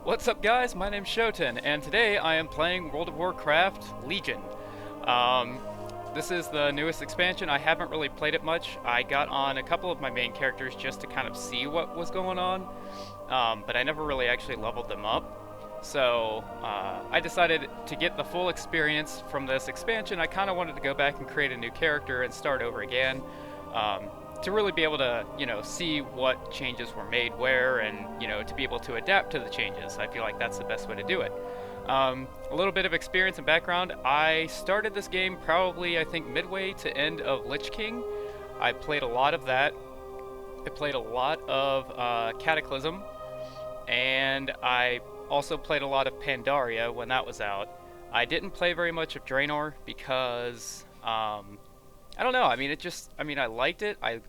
What's up guys, my name's Shoten, and today I am playing World of Warcraft Legion. This is the newest expansion. I haven't really played it much. I got on a couple of my main characters just to kind of see what was going on, but I never really actually leveled them up. So I decided to get the full experience from this expansion. I kind of wanted to go back and create a new character and start over again. To really be able to, see what changes were made where, and, to be able to adapt to the changes. I feel like that's the best way to do it. A little bit of experience and background. I started this game probably, I think, midway to end of Lich King. I played a lot of that. I played a lot of Cataclysm, and I also played a lot of Pandaria when that was out. I didn't play very much of Draenor because, I don't know, I liked it. I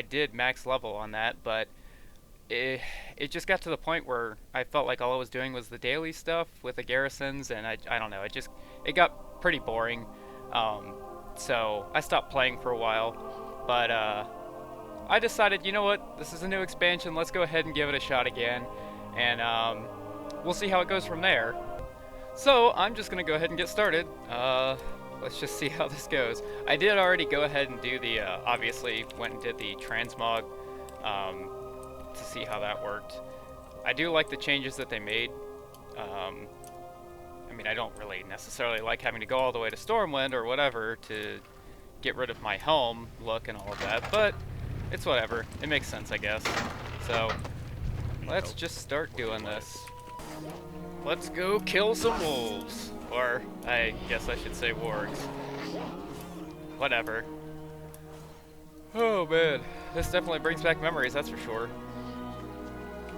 did max level on that, but it just got to the point where I felt like all I was doing was the daily stuff with the garrisons, and I don't know, it got pretty boring. So I stopped playing for a while, but I decided, you know what, this is a new expansion, let's go ahead and give it a shot again, and we'll see how it goes from there. So I'm just gonna go ahead and get started. Let's just see how this goes. I did already go ahead and do the, obviously went and did the transmog to see how that worked. I do like the changes that they made. I don't really necessarily like having to go all the way to Stormwind or whatever to get rid of my home look and all of that, but it's whatever. It makes sense, I guess. So let's just start doing this. Let's go kill some wolves. Or, I guess I should say wargs. Whatever. Oh man, this definitely brings back memories, that's for sure.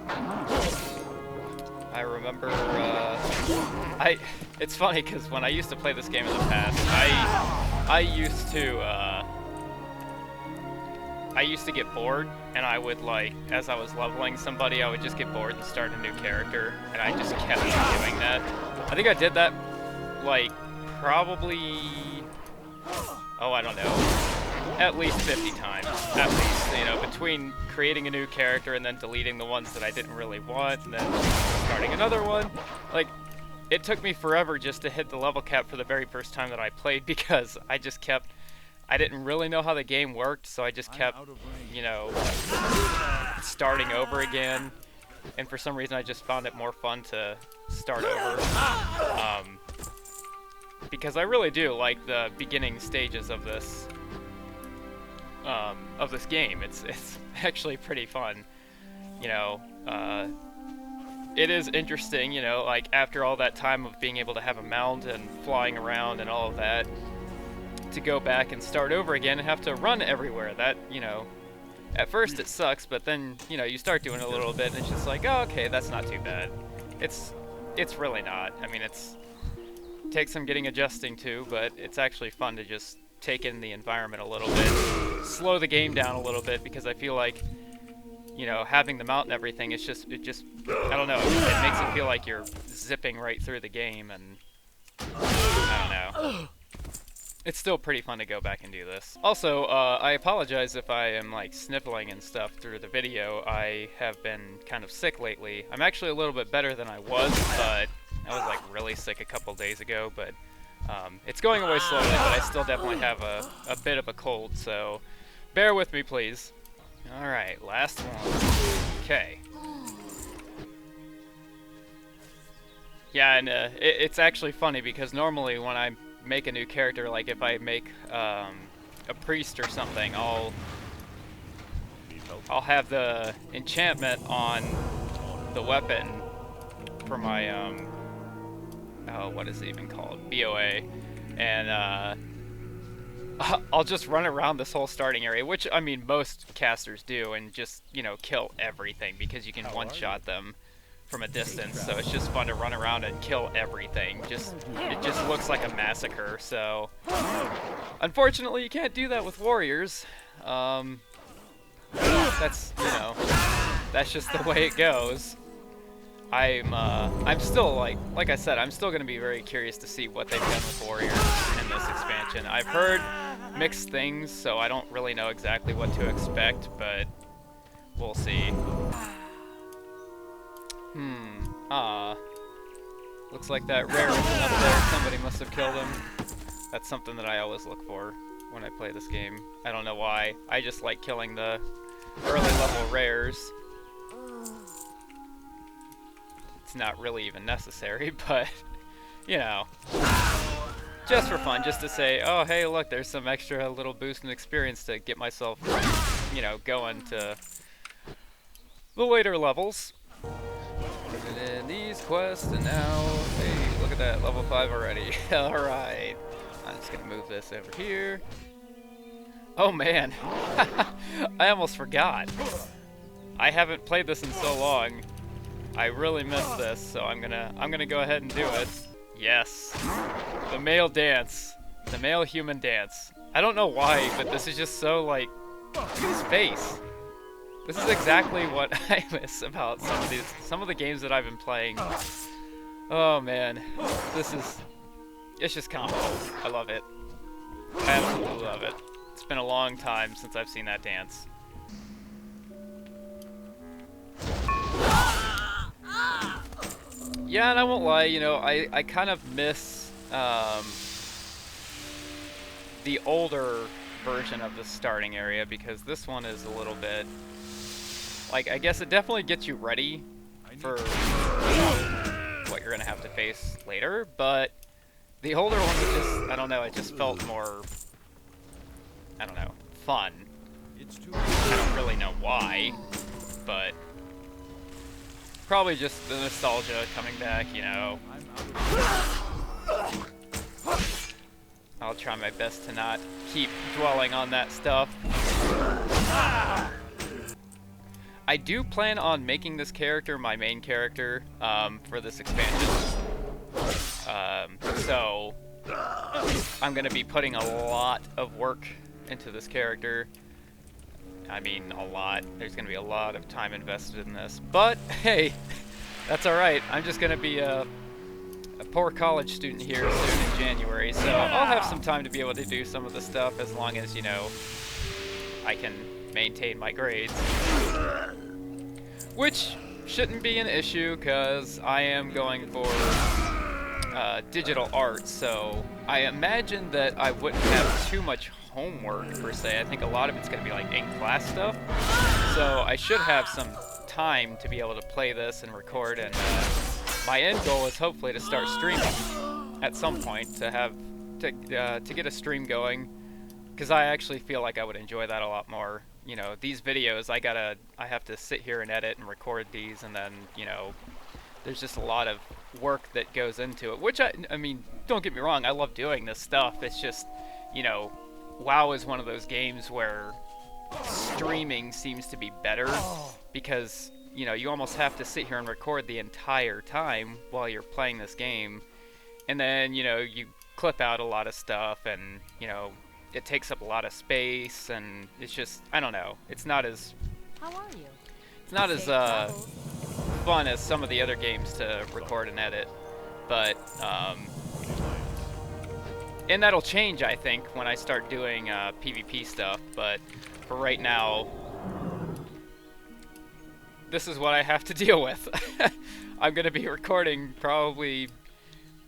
I remember, it's funny because when I used to play this game in the past, I used to get bored, and I would, as I was leveling somebody, I would just get bored and start a new character, and I just kept doing that. I think I did that probably, I don't know, at least 50 times, at least, between creating a new character and then deleting the ones that I didn't really want, and then starting another one. It took me forever just to hit the level cap for the very first time that I played, because I didn't really know how the game worked, so I just kept, starting over again, and for some reason I just found it more fun to start over. Because I really do like the beginning stages of this game. It's actually pretty fun. It is interesting, after all that time of being able to have a mount and flying around and all of that, to go back and start over again and have to run everywhere. That, at first it sucks, but then, you start doing it a little bit and it's just like, oh, okay, that's not too bad. It's really not. It takes some getting adjusting to, but it's actually fun to just take in the environment a little bit, slow the game down a little bit, because I feel like, having the mount and everything, it just, I don't know, it makes it feel like you're zipping right through the game, and I don't know. It's still pretty fun to go back and do this. Also, I apologize if I am sniffling and stuff through the video. I have been kind of sick lately. I'm actually a little bit better than I was, but I was really sick a couple days ago, but it's going away slowly, but I still definitely have a bit of a cold, so bear with me, please. Alright, last one. Okay. Yeah, and it's actually funny because normally when I make a new character, if I make a priest or something, I'll have the enchantment on the weapon for my what is it even called? BOA. And I'll just run around this whole starting area, which most casters do, and just kill everything because you can one-shot them from a distance. So it's just fun to run around and kill everything. It just looks like a massacre. So unfortunately, you can't do that with warriors. That's that's just the way it goes. I'm still like I said, I'm still gonna be very curious to see what they've done with warriors in this expansion. I've heard mixed things, so I don't really know exactly what to expect, but we'll see. Looks like that rare isn't up there. Somebody must have killed him. That's something that I always look for when I play this game. I don't know why. I just like killing the early level rares. It's not really even necessary, but, you know, just for fun, just to say, oh, hey, look, there's some extra little boost in experience to get myself, you know, going to the later levels. Putting in these quests, and now, hey, look at that, level 5 already. Alright, I'm just gonna move this over here. Oh man, I almost forgot. I haven't played this in so long. I really missed this, so I'm gonna go ahead and do it. Yes, the male dance, the male human dance. I don't know why, but this is just so like, look at his face. This is exactly what I miss about some of the games that I've been playing. Oh man, it's just comical. I love it. I absolutely love it. It's been a long time since I've seen that dance. Yeah, and I won't lie, you know, I kind of miss the older version of the starting area, because this one is a little bit, like, I guess it definitely gets you ready for what you're gonna have to face later, but the older one was just, I don't know, it just felt more, I don't know, fun. I don't really know why, but probably just the nostalgia coming back, you know. I'll try my best to not keep dwelling on that stuff. I do plan on making this character my main character for this expansion. So I'm going to be putting a lot of work into this character. I mean, a lot. There's going to be a lot of time invested in this. But, hey, that's alright. I'm just going to be a poor college student here soon in January, so I'll have some time to be able to do some of the stuff as long as, you know, I can maintain my grades. Which shouldn't be an issue, because I am going for digital art, so I imagine that I wouldn't have too much homework per se. I think a lot of it's going to be like in-class stuff, so I should have some time to be able to play this and record, and my end goal is hopefully to start streaming at some point, to get a stream going, because I actually feel like I would enjoy that a lot more. You know, these videos, I have to sit here and edit and record these, and then, you know, there's just a lot of work that goes into it, which I mean, don't get me wrong, I love doing this stuff. It's just, you know, WoW is one of those games where streaming seems to be better, because, you know, you almost have to sit here and record the entire time while you're playing this game, and then, you know, you clip out a lot of stuff, and, you know, it takes up a lot of space, and it's just, I don't know, it's not as, how are you? It's not as fun as some of the other games to record and edit, but and that'll change, I think, when I start doing PvP stuff, but for right now, this is what I have to deal with. I'm gonna be recording probably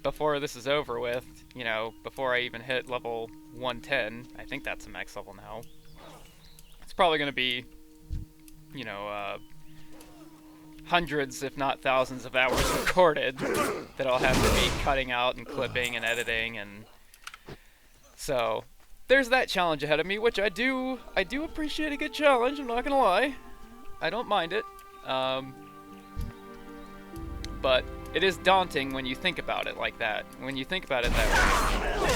before this is over with, you know, before I even hit level 110. I think that's the max level now. It's probably gonna be, you know, hundreds, if not thousands of hours recorded that I'll have to be cutting out and clipping and editing, and so there's that challenge ahead of me, which I do appreciate a good challenge, I'm not gonna lie. I don't mind it. But it is daunting when you think about it like that. When you think about it that way.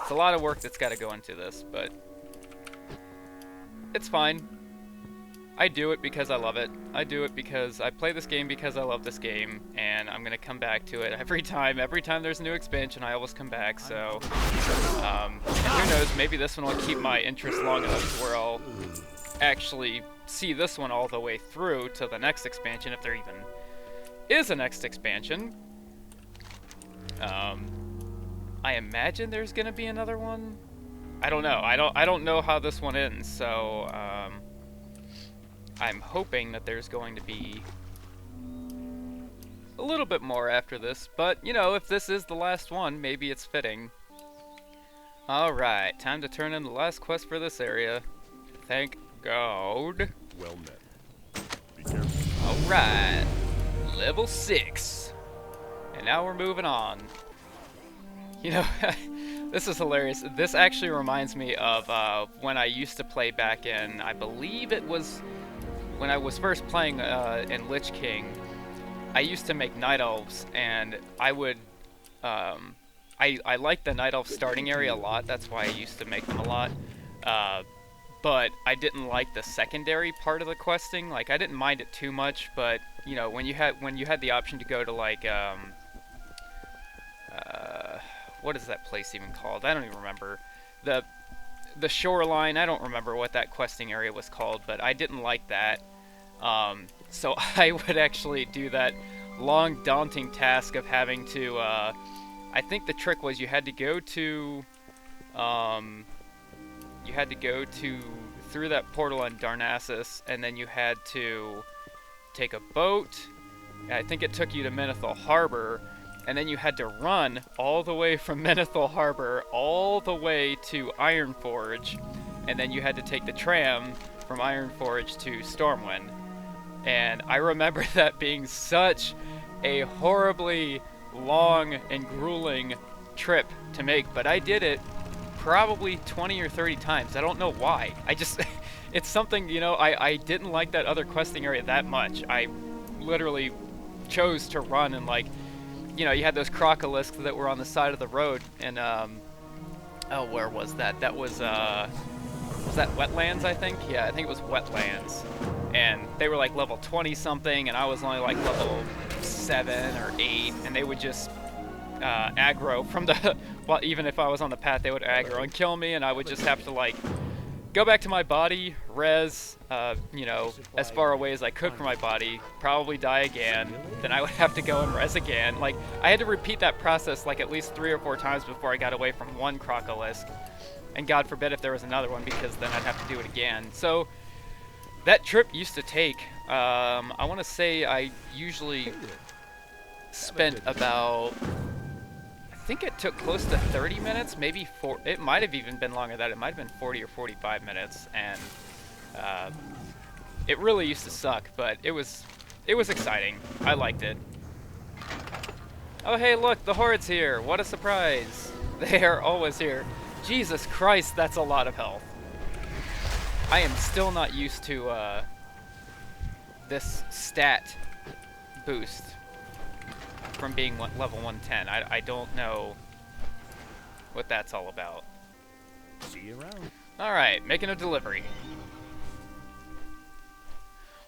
It's a lot of work that's got to go into this, but it's fine. I do it because I love it. I do it because I play this game because I love this game, and I'm gonna come back to it every time. Every time there's a new expansion, I always come back, so and who knows, maybe this one will keep my interest long enough to where I'll actually see this one all the way through to the next expansion, if there even is a next expansion. I imagine there's gonna be another one. I don't know. I don't know how this one ends, so I'm hoping that there's going to be a little bit more after this, but you know, if this is the last one, maybe it's fitting. Alright, time to turn in the last quest for this area. Thank God. Well met. Be careful. Alright, level 6. And now we're moving on. You know, this is hilarious. This actually reminds me of when I used to play back in, I believe it was when I was first playing in Lich King. I used to make Night Elves, and I would, I liked the Night Elf starting area a lot, that's why I used to make them a lot, but I didn't like the secondary part of the questing. Like, I didn't mind it too much, but, you know, when you had the option to go to, like, what is that place even called? I don't even remember. The shoreline, I don't remember what that questing area was called, but I didn't like that. So I would actually do that long, daunting task of having to, I think the trick was you had to go to, through that portal on Darnassus, and then you had to take a boat. I think it took you to Menethil Harbor, and then you had to run all the way from Menethil Harbor all the way to Ironforge, and then you had to take the tram from Ironforge to Stormwind. And I remember that being such a horribly long and grueling trip to make, but I did it probably 20 or 30 times. I don't know why. I just, it's something, you know, I didn't like that other questing area that much. I literally chose to run, and, like, you know, you had those crocolisks that were on the side of the road, and, oh, where was that? That was that Wetlands, I think? Yeah, I think it was Wetlands. And they were like level 20 something, and I was only like level 7 or 8, and they would just aggro from the, well, even if I was on the path, they would aggro and kill me, and I would just have to, like, go back to my body, res, you know, as far away as I could from my body, probably die again, then I would have to go and res again. Like, I had to repeat that process like at least 3 or 4 times before I got away from one crocolisk, and God forbid if there was another one, because then I'd have to do it again. So that trip used to take, I want to say I usually spent about, I think it took close to 30 minutes, maybe it might have even been longer than that. It might have been 40 or 45 minutes, and it really used to suck, but it was exciting. I liked it. Oh, hey, look, the Horde's here. What a surprise. They are always here. Jesus Christ, that's a lot of health. I am still not used to this stat boost from being level 110. I don't know what that's all about. See you around. Alright, making a delivery.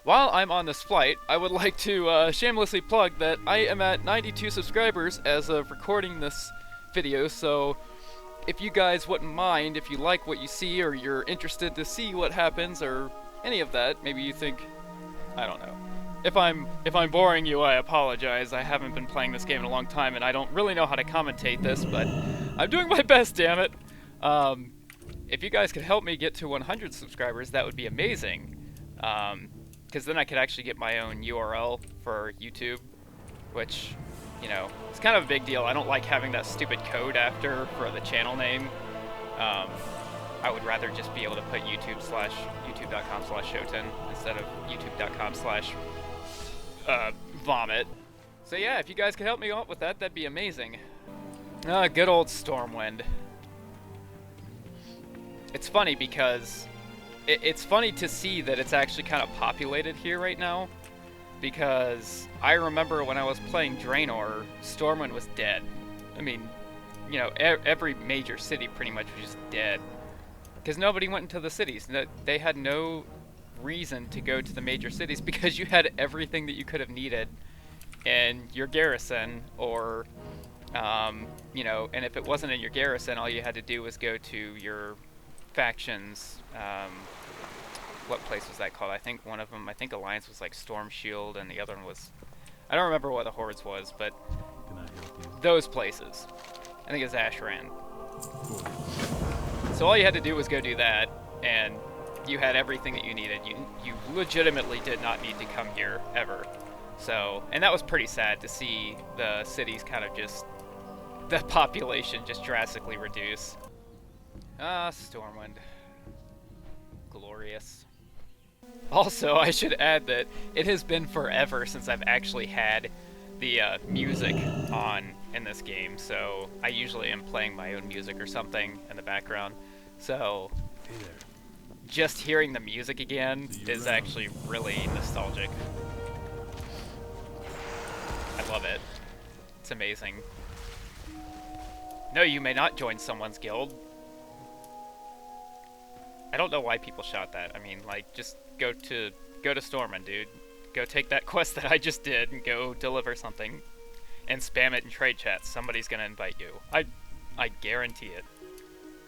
While I'm on this flight, I would like to shamelessly plug that I am at 92 subscribers as of recording this video, so if you guys wouldn't mind, if you like what you see, or you're interested to see what happens, or any of that, maybe you think, I don't know. If I'm boring you, I apologize. I haven't been playing this game in a long time, and I don't really know how to commentate this, but I'm doing my best, damn it. If you guys could help me get to 100 subscribers, that would be amazing. Because then I could actually get my own URL for YouTube, which, you know, it's kind of a big deal. I don't like having that stupid code after for the channel name. I would rather just be able to put youtube.com/Shoten instead of youtube.com/vomit. So yeah, if you guys could help me out with that, that'd be amazing. Good old Stormwind. It's funny because it's funny to see that it's actually kind of populated here right now, because I remember when I was playing Draenor, Stormwind was dead. I mean, you know, every major city pretty much was just dead, because nobody went into the cities. They had no reason to go to the major cities because you had everything that you could have needed in your garrison, or, you know, and if it wasn't in your garrison, all you had to do was go to your factions. What place was that called? I think one of them, I think Alliance was like Storm Shield, and the other one was, I don't remember what the Hordes was, but Can I help you? those places. I think it's Ashran. So all you had to do was go do that, and you had everything that you needed. You legitimately did not need to come here ever. So, and that was pretty sad to see the cities kind of just, the population just drastically reduce. Ah, Stormwind. Glorious. Also, I should add that it has been forever since I've actually had the music on in this game, so I usually am playing my own music or something in the background. So, just hearing the music again is actually really nostalgic. I love it. It's amazing. No, you may not join someone's guild. I don't know why people shot that. I mean, like, just go to Stormwind, dude. Go take that quest that I just did and go deliver something and spam it in trade chats. Somebody's gonna invite you. I guarantee it.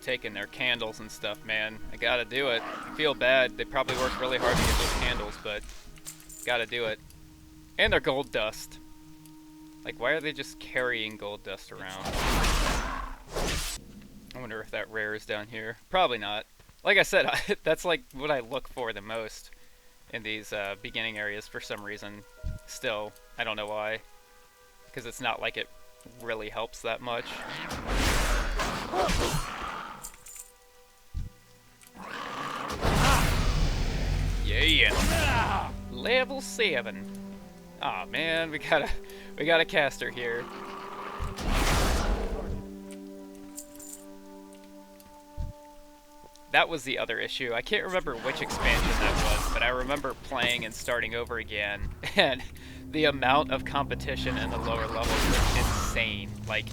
Taking their candles and stuff, man. I gotta do it. I feel bad. They probably worked really hard to get those candles, but gotta do it. And their gold dust. Like, why are they just carrying gold dust around? I wonder if that rare is down here. Probably not. Like I said, that's like what I look for the most in these beginning areas for some reason. Still, I don't know why. Because it's not like it really helps that much. Yeah. Level 7. Aw, man, we got a caster here. That was the other issue. I can't remember which expansion that was, but I remember playing and starting over again, and the amount of competition in the lower levels was insane. Like,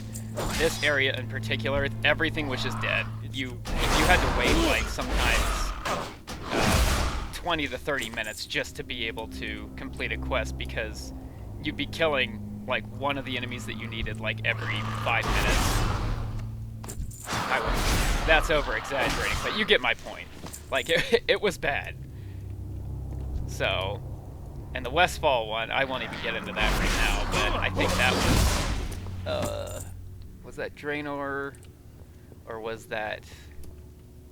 this area in particular, everything was just dead. You had to wait, like, sometimes 20 to 30 minutes just to be able to complete a quest, because you'd be killing, like, one of the enemies that you needed, like, every 5 minutes. That's over-exaggerating, but you get my point. Like, it was bad. So, and the Westfall one, I won't even get into that right now, but I think that was that Draenor, or was that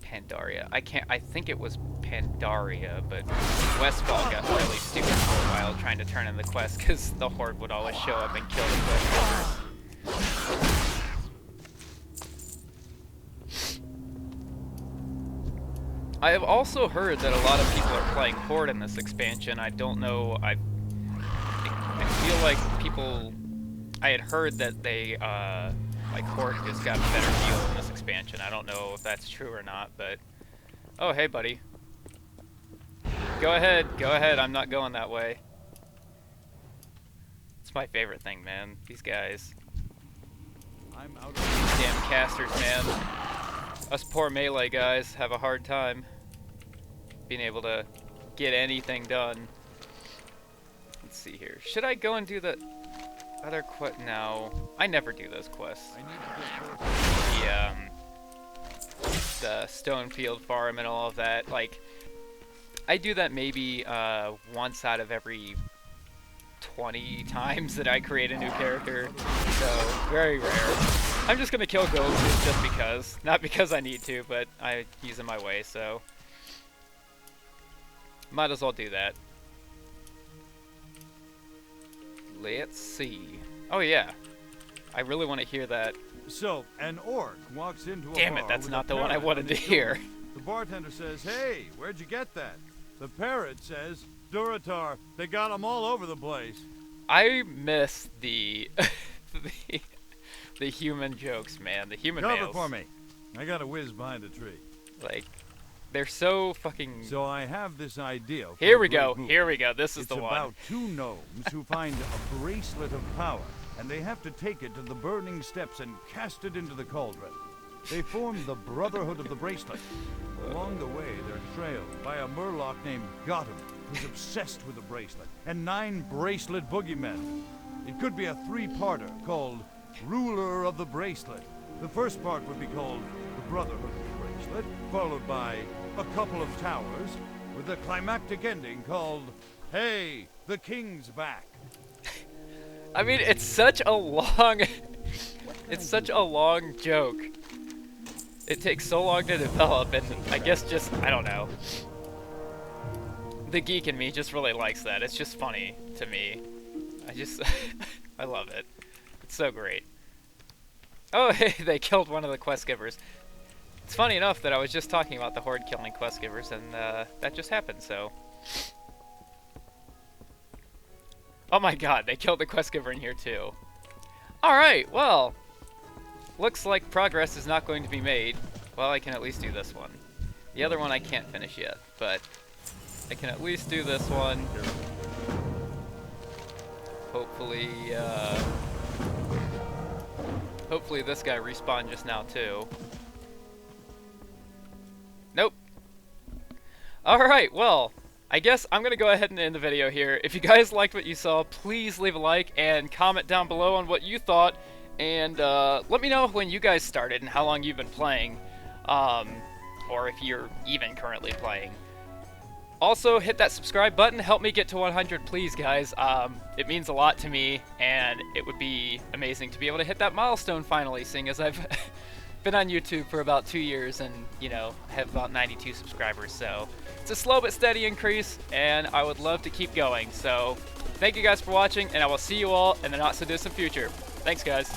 Pandaria? I think it was Pandaria, but Westfall got really stupid for a while trying to turn in the quest, because the Horde would always show up and kill the quest holders. I have also heard that a lot of people are playing Horde in this expansion. I don't know, I feel like people, I had heard that they, like Horde just got a better deal in this expansion. I don't know if that's true or not, but, oh, hey buddy. Go ahead, I'm not going that way. It's my favorite thing, man, these guys. I'm out of These damn casters, man. Us poor melee guys have a hard time being able to get anything done. Let's see here. Should I go and do the other quest? No, I never do those quests. The Stonefield Farm and all of that. Like, I do that maybe once out of every 20 times that I create a new character. So, very rare. I'm just gonna kill ghosts just because. Not because I need to, but I use them my way, so. Might as well do that. Let's see. Oh yeah. I really want to hear that. So, an orc walks into a Damn bar it, that's with not a the one I parrot wanted on to his hear. shoulder. The bartender says, "Hey, where'd you get that?" The parrot says, "Duratar, they got them all over the place." I miss the the human jokes, man. The human Cover males. for me. I got a whiz behind a tree. Like, they're so fucking. So I have this idea. For Here a we great go. movie. Here we go. This is It's the one. about two gnomes who find a bracelet of power, and they have to take it to the burning steps and cast it into the cauldron. They form the Brotherhood of the Bracelet. Along the way, they're trailed by a murloc named Gotham, who's obsessed with the bracelet, and 9 bracelet boogeymen. It could be a 3-parter called Ruler of the Bracelet. The first part would be called The Brotherhood of the Bracelet, followed by A Couple of Towers, with a climactic ending called Hey, the King's Back. I mean, it's such a long. It's such a long joke. It takes so long to develop, and I guess just, I don't know. The geek in me just really likes that. It's just funny to me. I love it. It's so great. Oh, hey, they killed one of the quest givers. It's funny enough that I was just talking about the Horde killing quest givers, and that just happened, so. Oh my god, they killed the quest giver in here too. Alright, well. Looks like progress is not going to be made. Well, I can at least do this one. The other one I can't finish yet, but I can at least do this one. Hopefully, hopefully this guy respawned just now too. Nope. Alright, well, I guess I'm gonna go ahead and end the video here. If you guys liked what you saw, please leave a like and comment down below on what you thought. And let me know when you guys started and how long you've been playing. Or if you're even currently playing. Also, hit that subscribe button. Help me get to 100, please, guys. It means a lot to me, and it would be amazing to be able to hit that milestone finally, seeing as I've been on YouTube for about 2 years and, you know, have about 92 subscribers. So it's a slow but steady increase, and I would love to keep going. So thank you guys for watching, and I will see you all in the not-so-distant future. Thanks, guys.